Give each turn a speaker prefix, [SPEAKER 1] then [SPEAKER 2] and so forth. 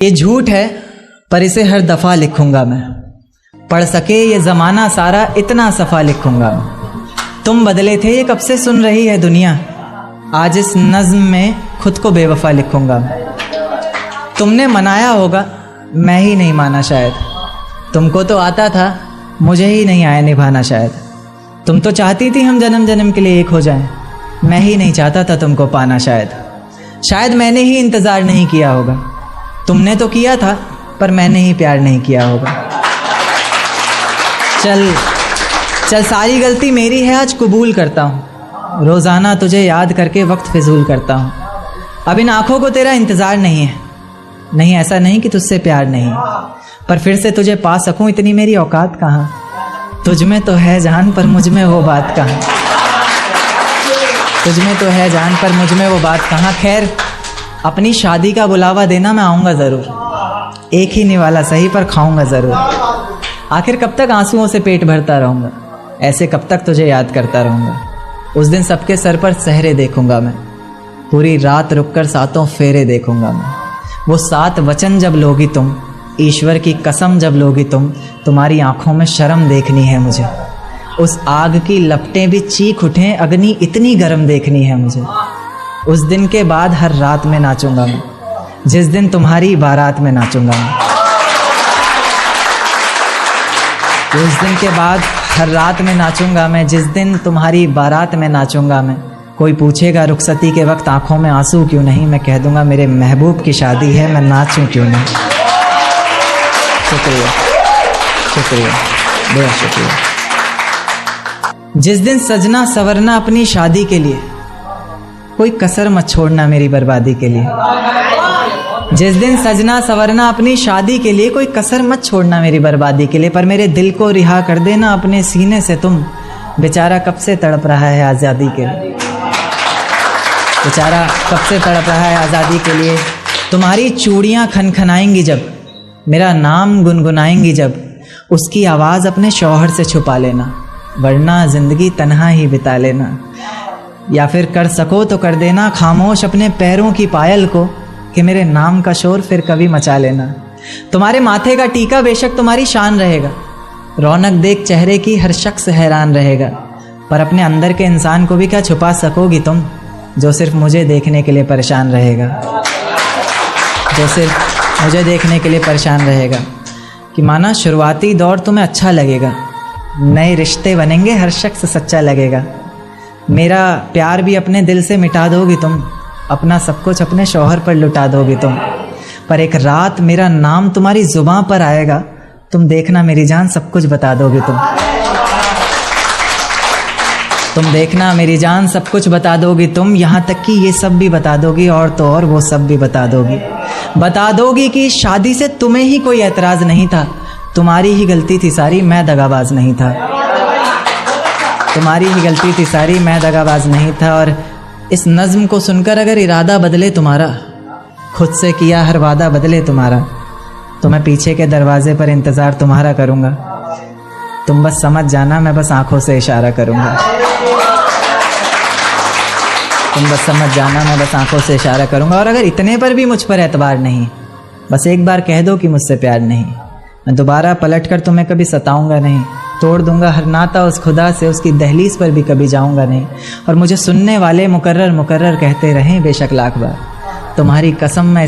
[SPEAKER 1] ये झूठ है पर इसे हर दफ़ा लिखूंगा मैं, पढ़ सके ये ज़माना सारा इतना सफ़ा लिखूंगा मैं। तुम बदले थे ये कब से सुन रही है दुनिया, आज इस नज़्म में खुद को बेवफा लिखूंगा मैं। तुमने मनाया होगा मैं ही नहीं माना शायद, तुमको तो आता था मुझे ही नहीं आया निभाना शायद। तुम तो चाहती थी हम जन्म जन्म के लिए एक हो जाएं, मैं ही नहीं चाहता था तुमको पाना शायद मैंने ही इंतज़ार नहीं किया होगा। तुमने तो किया था पर मैंने ही प्यार नहीं किया होगा। चल सारी गलती मेरी है, आज कबूल करता हूँ। रोज़ाना तुझे याद करके वक्त फिजूल करता हूँ। अब इन आँखों को तेरा इंतज़ार नहीं है, नहीं ऐसा नहीं कि तुझसे प्यार नहीं, पर फिर से तुझे पा सकूँ इतनी मेरी औकात कहाँ। तुझ में तो है जान पर मुझ में वो बात कहाँ, तुझ में तो है जान पर मुझ में वो बात कहाँ। खैर अपनी शादी का बुलावा देना, मैं आऊँगा ज़रूर, एक ही निवाला सही पर खाऊँगा ज़रूर। आखिर कब तक आंसुओं से पेट भरता रहूँगा, ऐसे कब तक तुझे याद करता रहूँगा। उस दिन सबके सर पर सहरे देखूँगा मैं, पूरी रात रुककर सातों फेरे देखूँगा मैं। वो 7 वचन जब लोगी तुम, ईश्वर की कसम जब लोगी तुम, तुम्हारी आँखों में शर्म देखनी है मुझे। उस आग की लपटें भी चीख उठें, अग्नि इतनी गर्म देखनी है मुझे। उस दिन के बाद हर रात में नाचूंगा मैं, जिस दिन तुम्हारी बारात में नाचूंगा मैं। उस दिन के बाद हर रात में नाचूंगा मैं, जिस दिन तुम्हारी बारात में नाचूंगा मैं। कोई पूछेगा रुखसती के वक्त आंखों में आंसू क्यों नहीं, मैं कह दूंगा मेरे महबूब की शादी है, मैं नाचूं क्यों नहीं। शुक्रिया शुक्रिया बहुत शुक्रिया। जिस दिन सजना सवरना अपनी शादी के लिए, कोई कसर मत छोड़ना मेरी बर्बादी के लिए। जिस दिन सजना सवरना अपनी शादी के लिए, कोई कसर मत छोड़ना मेरी बर्बादी के लिए। पर मेरे दिल को रिहा कर देना अपने सीने से तुम, बेचारा कब से तड़प रहा है आज़ादी के लिए, बेचारा कब से तड़प रहा है आज़ादी के लिए। तुम्हारी चूड़ियाँ खनखनाएंगी जब, मेरा नाम गुनगुनाएंगी जब, उसकी आवाज़ अपने शौहर से छुपा लेना, वरना ज़िंदगी तन्हा ही बिता लेना। या फिर कर सको तो कर देना खामोश अपने पैरों की पायल को, कि मेरे नाम का शोर फिर कभी मचा लेना। तुम्हारे माथे का टीका बेशक तुम्हारी शान रहेगा, रौनक देख चेहरे की हर शख्स हैरान रहेगा। पर अपने अंदर के इंसान को भी क्या छुपा सकोगी तुम, जो सिर्फ मुझे देखने के लिए परेशान रहेगा, जो सिर्फ मुझे देखने के लिए परेशान रहेगा। कि माना शुरुआती दौर तुम्हें अच्छा लगेगा, नए रिश्ते बनेंगे हर शख्स सच्चा लगेगा। मेरा प्यार भी अपने दिल से मिटा दोगी तुम, अपना सब कुछ अपने शौहर पर लुटा दोगी तुम। पर एक रात मेरा नाम तुम्हारी ज़ुबां पर आएगा, तुम देखना मेरी जान सब कुछ बता दोगी तुम देखना मेरी जान सब कुछ बता दोगी तुम। यहाँ तक कि ये सब भी बता दोगी, और तो और वो सब भी बता दोगी कि शादी से तुम्हें ही कोई एतराज़ नहीं था, तुम्हारी ही गलती थी सारी, मैं दगाबाज नहीं था। तुम्हारी ही गलती थी सारी, मैं दगाबाज नहीं था। और इस नज़्म को सुनकर अगर इरादा बदले तुम्हारा, खुद से किया हर वादा बदले तुम्हारा, तो मैं पीछे के दरवाजे पर इंतज़ार तुम्हारा करूँगा। तुम बस समझ जाना, मैं बस आँखों से इशारा करूँगा। तुम बस समझ जाना, मैं बस आँखों से इशारा करूँगा। और अगर इतने पर भी मुझ पर एतबार नहीं, बस एक बार कह दो कि मुझसे प्यार नहीं, मैं दोबारा पलट कर तुम्हें कभी सताऊँगा नहीं। तोड़ दूंगा हर नाता उस खुदा से, उसकी दहलीज पर भी कभी जाऊंगा नहीं। और मुझे सुनने वाले मुकर्रर कहते रहें बेशक लाख बार, तुम्हारी कसम मैं